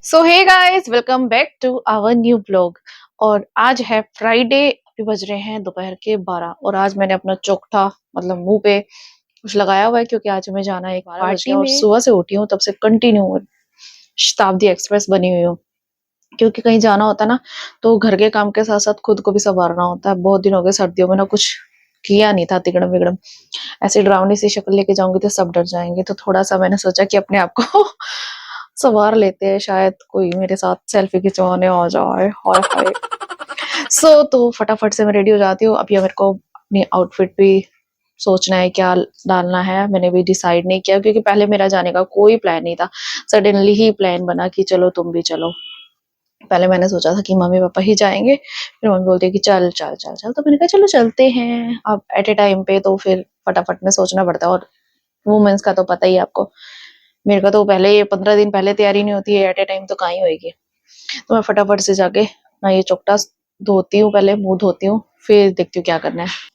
So hey guys, welcome back to our new blog. और आज है फ्राइडे। अभी बज रहे हैं दोपहर के 12 और आज मैंने अपना चोखटा मतलब मुंह पे कुछ लगाया हुआ है क्योंकि आज हमें जाना है एक पार्टी में। और सुबह से उठी हूँ तब से कंटिन्यू शताब्दी एक्सप्रेस बनी हुई हूँ क्योंकि कहीं जाना होता है ना, तो घर के काम के साथ साथ खुद को भी संवारना होता है। बहुत दिन हो गए सर्दियों में ना कुछ किया नहीं था, तिगड़म विगड़म ऐसे डरावनी सी शक्ल लेके जाऊंगी तो सब डर जाएंगे। तो थोड़ा सा मैंने सोचा कि अपने आप को संवार लेते हैं, शायद कोई मेरे साथ सेल्फी खिंचवाने आ जाए। हाय हाय। तो फटाफट से मैं रेडी हो जाती हूँ। अभी मेरे को अपनी आउटफिट भी सोचना है क्या डालना है। मैंने भी डिसाइड नहीं किया क्योंकि पहले मेरा जाने का कोई प्लान नहीं था। सडनली ही प्लान बना कि चलो तुम भी चलो। पहले मैंने सोचा था कि मम्मी पापा ही जाएंगे, फिर मम्मी बोलती है कि चल चल चल चल, तो मैंने कहा चलो चलते हैं। अब एट ए टाइम पे तो फिर फटाफट में सोचना पड़ता है। और वुमेन्स का तो पता ही है आपको, मेरे का तो पहले 15 दिन पहले तैयारी नहीं होती है, एट ए टाइम तो कहाँ ही होगी। तो मैं फटाफट से जाके ना ये चोकटा धोती हूँ, पहले मुंह धोती हूँ, फिर देखती हूँ क्या करना है।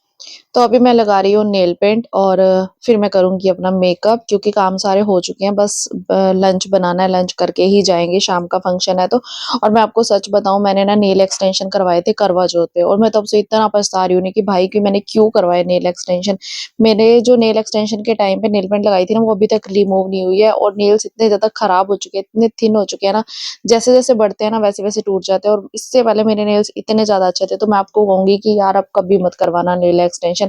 तो अभी मैं लगा रही हूँ नेल पेंट और फिर मैं करूंगी अपना मेकअप क्योंकि काम सारे हो चुके हैं। बस लंच बनाना है, लंच करके ही जाएंगे, शाम का फंक्शन है तो। और मैं आपको सच बताऊं, मैंने ना नेल एक्सटेंशन करवाए थे करवा चौथ पे और मैं तब से इतना पछता रही हूँ कि भाई कि मैंने क्यों करवाए नेल एक्सटेंशन। मैंने जो नेल एक्सटेंशन के टाइम पे नेल पेंट लगाई थी ना, वो अभी तक रिमूव नहीं हुई है और नेल्स इतने ज्यादा खराब हो चुके हैं, इतने थिन हो चुके हैं ना, जैसे जैसे बढ़ते हैं ना वैसे वैसे टूट जाते हैं। और इससे पहले मेरे नेल्स इतने ज्यादा अच्छे थे। तो मैं आपको कहूंगी कि यार अब कभी मत करवाना नेल एक्सटेंशन।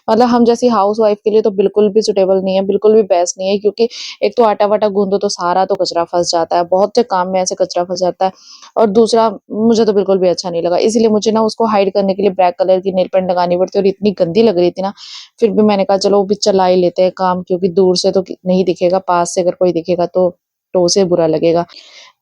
मतलब हम जैसी हाउस वाइफ के लिए तो बिल्कुल भी सुटेबल नहीं है, बिल्कुल भी बेस्ट नहीं है। क्योंकि एक तो आटा वाटा गूंदो तो सारा तो कचरा फंस जाता है, बहुत से काम में ऐसे कचरा फंस जाता है। और दूसरा मुझे तो बिल्कुल भी अच्छा नहीं लगा, इसलिए मुझे ना उसको हाइड करने के लिए ब्लैक कलर की नेल पेंट लगानी पड़ती और इतनी गंदी लग रही थी ना। फिर भी मैंने कहा चलो भी चला ही लेते हैं काम, क्योंकि दूर से तो नहीं दिखेगा, पास से अगर कोई दिखेगा तो उसे बुरा लगेगा।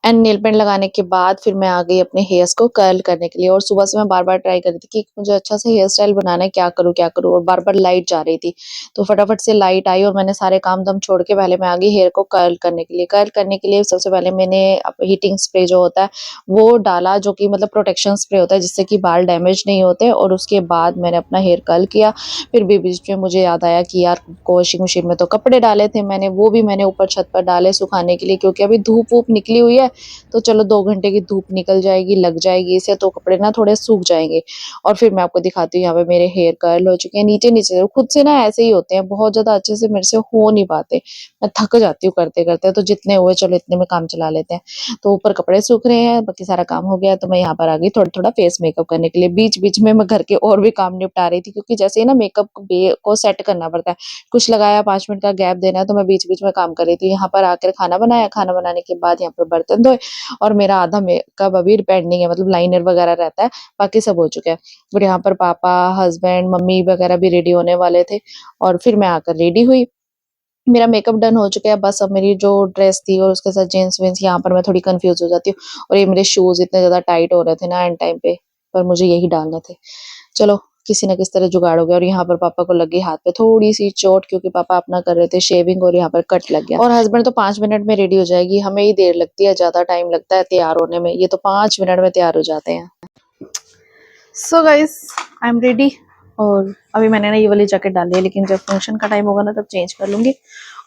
एंड नेल पेंट लगाने के बाद फिर मैं आ गई अपने हेयर्स को कर्ल करने के लिए। और सुबह से मैं बार बार ट्राई कर रही थी कि मुझे अच्छा से हेयर स्टाइल बनाना है, क्या करूँ, और बार बार लाइट जा रही थी। तो फटाफट से लाइट आई और मैंने सारे काम दम छोड़ के पहले मैं आ गई हेयर को कर्ल करने के लिए। कर्ल करने के लिए सबसे पहले मैंने हीटिंग स्प्रे जो होता है वो डाला, जो कि मतलब प्रोटेक्शन स्प्रे होता है जिससे कि बाल डैमेज नहीं होते। और उसके बाद मैंने अपना हेयर कर्ल किया। फिर भी बीच में मुझे याद आया कि यार वॉशिंग मशीन में तो कपड़े डाले थे मैंने, वो भी मैंने ऊपर छत पर डाले सुखाने के लिए, क्योंकि अभी धूप वूप निकली हुई है। तो चलो 2 घंटे की धूप निकल जाएगी, लग जाएगी इसे, तो कपड़े ना थोड़े सूख जाएंगे। और फिर मैं आपको दिखाती हूँ, यहाँ पे मेरे हेयर कर्ल हो चुके हैं। नीचे नीचे से खुद से ना ऐसे ही होते हैं, बहुत ज्यादा अच्छे से मेरे से हो नहीं पाते, मैं थक जाती हूँ करते करते। तो जितने हुए चलो इतने में काम चला लेते हैं। तो ऊपर कपड़े सूख रहे हैं, बाकी सारा काम हो गया। तो मैं यहाँ पर आ गई थोड़ा थोड़ा फेस मेकअप करने के लिए। बीच बीच में मैं घर के और भी काम निपटा रही थी, क्योंकि जैसे ही ना मेकअप को सेट करना पड़ता है, कुछ लगाया 5 मिनट का गैप देना है, तो मैं बीच बीच में काम कर रही थी। यहाँ पर आकर खाना बनाया, खाना बनाने के बाद यहाँ पर बर्तन धोए। और मेरा आधा मेकअप अभी पेंडिंग है, मतलब लाइनर वगैरह रहता है, बाकी सब हो चुका है। और यहाँ पर पापा, हस्बैंड, मम्मी वगैरह भी रेडी होने वाले थे। और फिर मैं आकर रेडी हुई। मेरा मेकअप डन हो चुका है, बस अब मेरी जो ड्रेस थी और उसके साथ जीन्स वीन्स, यहाँ पर मैं थोड़ी कंफ्यूज हो जाती हूँ। और ये मेरे शूज इतने ज्यादा टाइट हो रहे थे ना एंड टाइम पे, पर मुझे यही डालने थे। चलो किसी ना किसी तरह जुगाड़ हो गया। और यहाँ पर पापा को लगी हाथ पे थोड़ी सी चोट, क्योंकि पापा अपना कर रहे थे शेविंग और यहाँ पर कट लग गया। और हस्बैंड तो 5 मिनट में रेडी हो जाएगी, हमें ही देर लगती है, ज्यादा टाइम लगता है तैयार होने में, ये तो 5 मिनट में तैयार हो जाते हैं। So guys, I am ready. और अभी मैंने ना ये वाली जैकेट डाली है, लेकिन जब फंक्शन का टाइम होगा ना तब चेंज कर लूंगी।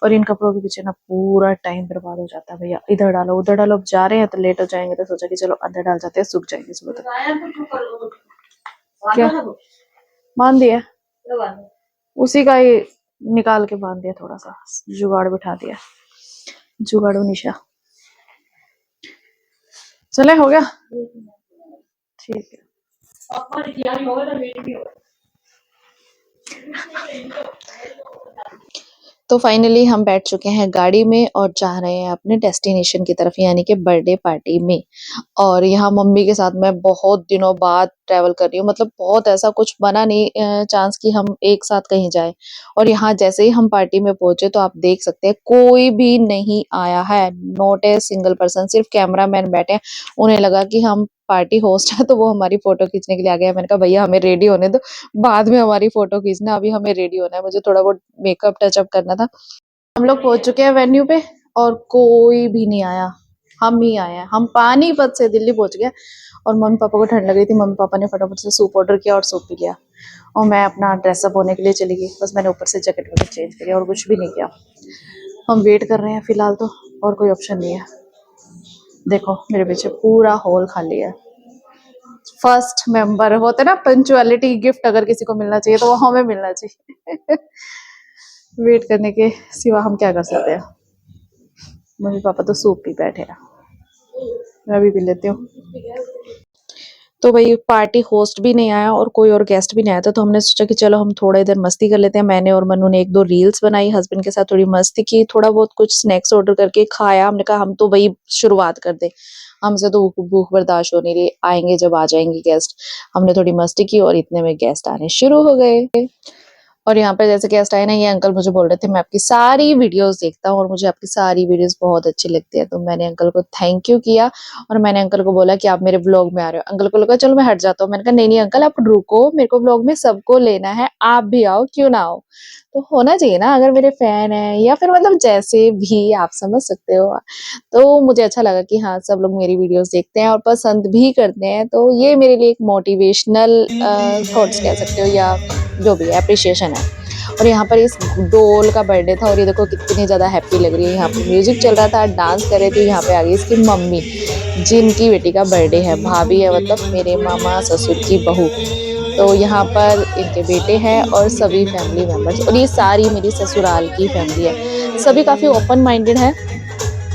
और इन कपड़ों के पीछे ना पूरा टाइम बर्बाद हो जाता है भैया, इधर डालो उधर डालो। अब जा रहे हैं तो लेट हो जाएंगे, तो सोचा कि चलो अंदर डाल जाते हैं, सूख जाएंगे सुबह तक। क्या बांध दिया? उसी का ही निकाल के बांध दिया, थोड़ा सा जुगाड़ बिठा दिया। जुगाड़ू निशा। चले हो गया, ठीक है। तो फाइनली हम बैठ चुके हैं गाड़ी में और जा रहे हैं अपने डेस्टिनेशन की तरफ, यानी कि बर्थडे पार्टी में। और यहाँ मम्मी के साथ मैं बहुत दिनों बाद ट्रैवल कर रही हूँ, मतलब बहुत ऐसा कुछ बना नहीं चांस कि हम एक साथ कहीं जाएं। और यहाँ जैसे ही हम पार्टी में पहुंचे तो आप देख सकते हैं कोई भी नहीं आया है, नॉट ए सिंगल पर्सन, सिर्फ कैमरा मैन बैठे हैं। उन्हें लगा कि हम पार्टी होस्ट है तो वो हमारी फोटो खींचने के लिए आ गया। मैंने कहा भैया हमें रेडी होने दो, बाद में हमारी फोटो खींचना, अभी हमें रेडी होना है, मुझे थोड़ा बहुत मेकअप टचअप करना था। हम लोग पहुंच चुके हैं वेन्यू पे और कोई भी नहीं आया, हम ही आए हैं। हम पानीपत से दिल्ली पहुंच गए। और मम्मी पापा को ठंड लग रही थी, मम्मी पापा ने फटाफट से सूप ऑर्डर किया और सूप पी लिया। और मैं अपना ड्रेसअप होने के लिए चली गई, बस मैंने ऊपर से जैकेट वगैरह चेंज करी और कुछ भी नहीं किया। हम वेट कर रहे हैं फिलहाल तो, और कोई ऑप्शन नहीं है। देखो मेरे पीछे पूरा हॉल खाली है। फर्स्ट मेंबर होते ना, पंचुअलिटी गिफ्ट अगर किसी को मिलना चाहिए तो वो हमें मिलना चाहिए। वेट करने के सिवा हम क्या कर सकते हैं। मम्मी पापा तो सूप पी बैठे हैं, मैं भी पी लेती हूँ। तो भाई पार्टी होस्ट भी नहीं आया और कोई और गेस्ट भी नहीं आया था, तो हमने सोचा कि चलो हम थोड़ा इधर मस्ती कर लेते हैं। मैंने और मनु ने एक दो रील्स बनाई, हस्बैंड के साथ थोड़ी मस्ती की, थोड़ा बहुत कुछ स्नैक्स ऑर्डर करके खाया। हमने कहा हम तो भाई शुरुआत कर दे, हमसे तो भूख बर्दाश्त हो नहीं रही, आएंगे जब आ जाएंगे गेस्ट। हमने थोड़ी मस्ती की और इतने में गेस्ट आने शुरू हो गए। और यहाँ पे जैसे गेस्ट आए ना, ये अंकल मुझे बोल रहे थे मैं आपकी सारी वीडियोस देखता हूँ और मुझे आपकी सारी वीडियोस बहुत अच्छी लगती है। तो मैंने अंकल को थैंक यू किया और मैंने अंकल को बोला कि आप मेरे ब्लॉग में आ रहे हो। अंकल को लगा चलो मैं हट जाता हूँ, मैंने कहा नहीं नहीं अंकल आप रुको, मेरे को ब्लॉग में सबको लेना है, आप भी आओ क्यों ना आओ। तो होना चाहिए ना, अगर मेरे फैन है या फिर मतलब जैसे भी आप समझ सकते हो। तो मुझे अच्छा लगा कि हाँ सब लोग मेरी वीडियोस देखते हैं और पसंद भी करते हैं, तो ये मेरे लिए एक मोटिवेशनल थॉट्स कह सकते हो या जो भी अप्रिशिएशन है। और यहाँ पर इस डोल का बर्थडे था और ये देखो कितनी ज़्यादा हैप्पी लग रही है। यहाँ पर म्यूजिक चल रहा था, डांस कर रही थी। यहाँ पे आ गई इसकी मम्मी, जिनकी बेटी का बर्थडे है, भाभी है मतलब मेरे मामा ससुर की बहू। तो यहाँ पर इनके बेटे हैं और सभी फैमिली मेंबर्स, और ये सारी मेरी ससुराल की फैमिली है। सभी काफ़ी ओपन माइंडेड है,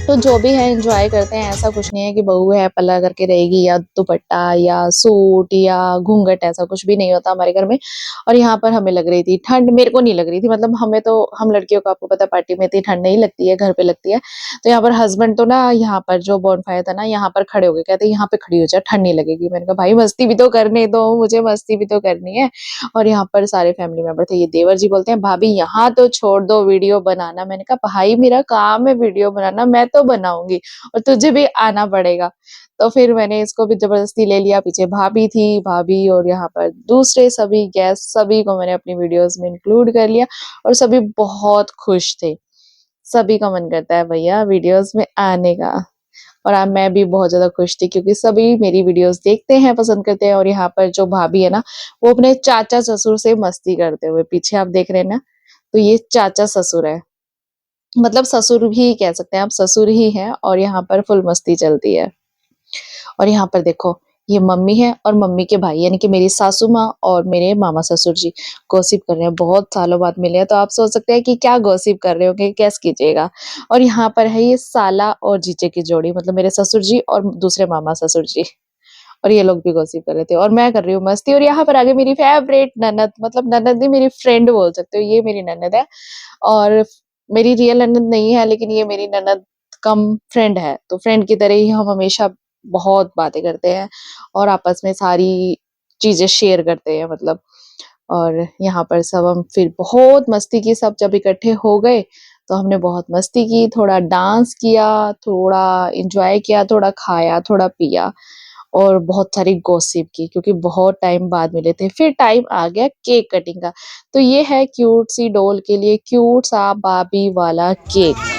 तो जो भी है एंजॉय करते हैं। ऐसा कुछ नहीं है कि बहू है पल्ला करके रहेगी या दुपट्टा या सूट या घूंघट, ऐसा कुछ भी नहीं होता हमारे घर में। और यहाँ पर हमें लग रही थी ठंड, मेरे को नहीं लग रही थी, मतलब हमें तो, हम लड़कियों को आपको पता है पार्टी में इतनी ठंड नहीं लगती है, घर पे लगती है। तो यहाँ पर हस्बैंड तो ना यहाँ पर जो बॉनफायर था ना यहाँ पर खड़े हो गए, कहते यहाँ पे खड़ी हो जाए ठंड नहीं लगेगी। मैंने कहा भाई मस्ती भी तो करने दो, मुझे मस्ती भी तो करनी है। और यहाँ पर सारे फैमिली मेंबर थे। ये देवर जी बोलते हैं भाभी यहाँ तो छोड़ दो वीडियो बनाना। मैंने कहा भाई मेरा काम है वीडियो बनाना, मैं तो बनाऊंगी और तुझे भी आना पड़ेगा। तो फिर मैंने इसको भी जबरदस्ती ले लिया। पीछे भाभी थी, भाभी और यहाँ पर दूसरे सभी गेस्ट, सभी को मैंने अपनी वीडियोस में इंक्लूड कर लिया और सभी बहुत खुश थे। सभी का मन करता है भैया वीडियोस में आने का। और अब मैं भी बहुत ज्यादा खुश थी क्योंकि सभी मेरी वीडियोस देखते हैं, पसंद करते हैं। और यहाँ पर जो भाभी है ना, वो अपने चाचा ससुर से मस्ती करते हुए, पीछे आप देख रहे हैं ना, तो ये चाचा ससुर है, मतलब ससुर भी कह सकते हैं आप, ससुर ही हैं। और यहाँ पर फुल मस्ती चलती है। और यहाँ पर देखो ये मम्मी है और मम्मी के भाई यानी कि मेरी सासू माँ और मेरे मामा ससुर जी गॉसिप कर रहे हैं। बहुत सालों बाद मिले हैं, तो आप सोच सकते हैं कि क्या गॉसिप कर रहे होंगे, कैस कीजिएगा। और यहाँ पर है ये साला और जीजे की जोड़ी, मतलब मेरे ससुर जी और दूसरे मामा ससुर जी। और ये लोग भी गॉसिप कर रहे थे और मैं कर रही हूँ मस्ती। और यहाँ पर आगे मेरी फेवरेट ननद, मतलब ननद नहीं मेरी फ्रेंड बोल सकते हो, ये मेरी ननद है। और मेरी रियल ननद नहीं है, लेकिन ये मेरी ननद कम फ्रेंड है, तो फ्रेंड की तरह ही हम हमेशा बहुत बातें करते हैं और आपस में सारी चीजें शेयर करते हैं मतलब। और यहाँ पर सब हम फिर बहुत मस्ती की, सब जब इकट्ठे हो गए तो हमने बहुत मस्ती की, थोड़ा डांस किया, थोड़ा इंजॉय किया, थोड़ा खाया, थोड़ा पिया और बहुत सारी गॉसिप की, क्योंकि बहुत टाइम बाद मिले थे। फिर टाइम आ गया केक कटिंग का। तो ये है क्यूट सी डॉल के लिए क्यूट सा बाबी वाला केक।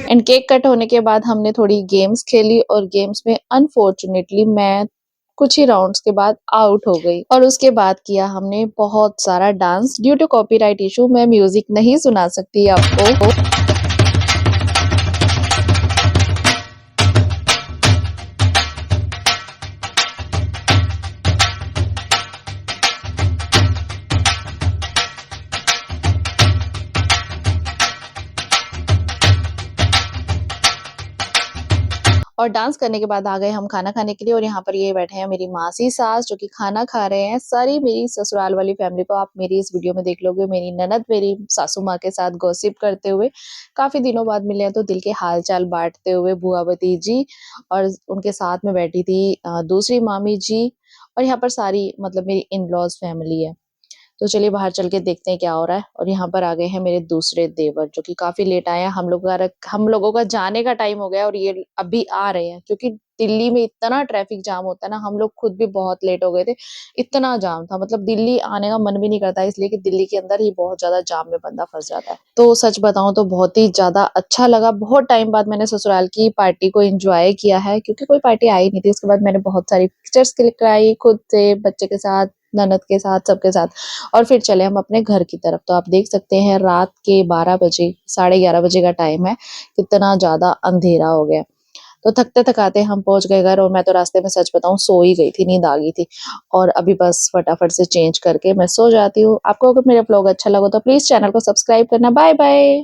एंड केक कट होने के बाद हमने थोड़ी गेम्स खेली और गेम्स में अनफॉर्चुनेटली मैं कुछ ही राउंड्स के बाद आउट हो गई। और उसके बाद किया हमने बहुत सारा dance. Due to copyright issue मैं म्यूजिक नहीं सुना सकती आपको। और डांस करने के बाद आ गए हम खाना खाने के लिए। और यहाँ पर ये बैठे हैं मेरी मासी सास जो कि खाना खा रहे हैं। सारी मेरी ससुराल वाली फैमिली को आप मेरी इस वीडियो में देख लोगे। मेरी ननद मेरी सासू माँ के साथ गॉसिप करते हुए, काफी दिनों बाद मिले हैं तो दिल के हाल चाल बांटते हुए, बुआवती जी और उनके साथ में बैठी थी दूसरी मामी जी। और यहाँ पर सारी मतलब मेरी इन लॉज फैमिली है। तो चलिए बाहर चल के देखते हैं क्या हो रहा है। और यहाँ पर आ गए हैं मेरे दूसरे देवर जो कि काफ़ी लेट आए हैं। हम लोगों का जाने का टाइम हो गया है और ये अभी आ रहे हैं क्योंकि दिल्ली में इतना ट्रैफिक जाम होता है ना, हम लोग खुद भी बहुत लेट हो गए थे। इतना जाम था, मतलब दिल्ली आने का मन भी नहीं करता इसलिए कि दिल्ली के अंदर ही बहुत ज़्यादा जाम में बंदा फँस जाता है। तो सच बताऊँ तो बहुत ही ज़्यादा अच्छा लगा। बहुत टाइम बाद मैंने ससुराल की पार्टी को एन्जॉय किया है क्योंकि कोई पार्टी आई नहीं थी। उसके बाद मैंने बहुत सारी पिक्चर्स क्लिक कराई खुद से, बच्चे के साथ, ननद के साथ, सबके साथ। और फिर चले हम अपने घर की तरफ। तो आप देख सकते हैं रात के 12 बजे, साढ़े 11 बजे का टाइम है, कितना ज़्यादा अंधेरा हो गया। तो थकते-थकाते हम पहुँच गए घर और मैं तो रास्ते में सच बताऊँ सो ही गई थी, नींद आ गई थी। और अभी बस फटाफट से चेंज करके मैं सो जाती हूँ। आपको अगर मेरा व्लॉग अच्छा लगा तो प्लीज़ चैनल को सब्सक्राइब करना। Bye bye.